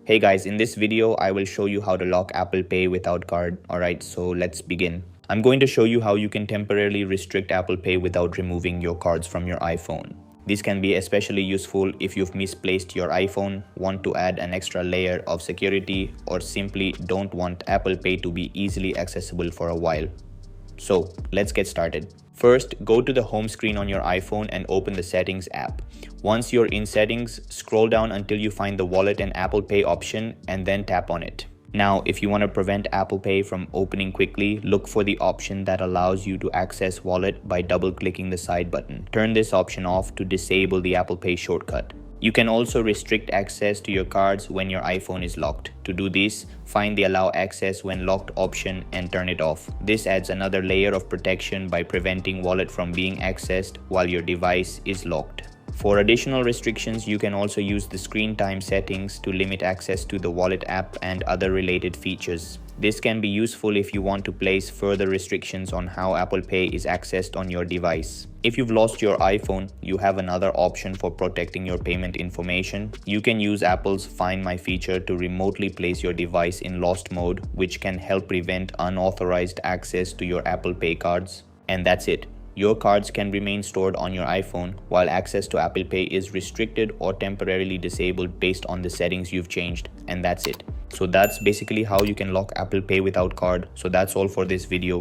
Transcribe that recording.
Hey guys, in this video, I will show you how to lock Apple Pay without card. Alright, so let's begin. I'm going to show you how you can temporarily restrict Apple Pay without removing your cards from your iPhone. This can be especially useful if you've misplaced your iPhone, want to add an extra layer of security, or simply don't want Apple Pay to be easily accessible for a while. So let's get started. First, go to the home screen on your iPhone and open the Settings app. Once you're in Settings, scroll down until you find the Wallet and Apple Pay option and then tap on it. Now, if you want to prevent Apple Pay from opening quickly, look for the option that allows you to access Wallet by double-clicking the side button. Turn this option off to disable the Apple Pay shortcut. You can also restrict access to your cards when your iPhone is locked. To do this, find the Allow Access When Locked option and turn it off. This adds another layer of protection by preventing Wallet from being accessed while your device is locked. For additional restrictions, you can also use the screen time settings to limit access to the Wallet app and other related features. This can be useful if you want to place further restrictions on how Apple Pay is accessed on your device. If you've lost your iPhone, you have another option for protecting your payment information. You can use Apple's Find My feature to remotely place your device in lost mode, which can help prevent unauthorized access to your Apple Pay cards. And that's it. Your cards can remain stored on your iPhone while access to Apple Pay is restricted or temporarily disabled based on the settings you've changed, and that's it. So that's basically how you can lock Apple Pay without card. So that's all for this video.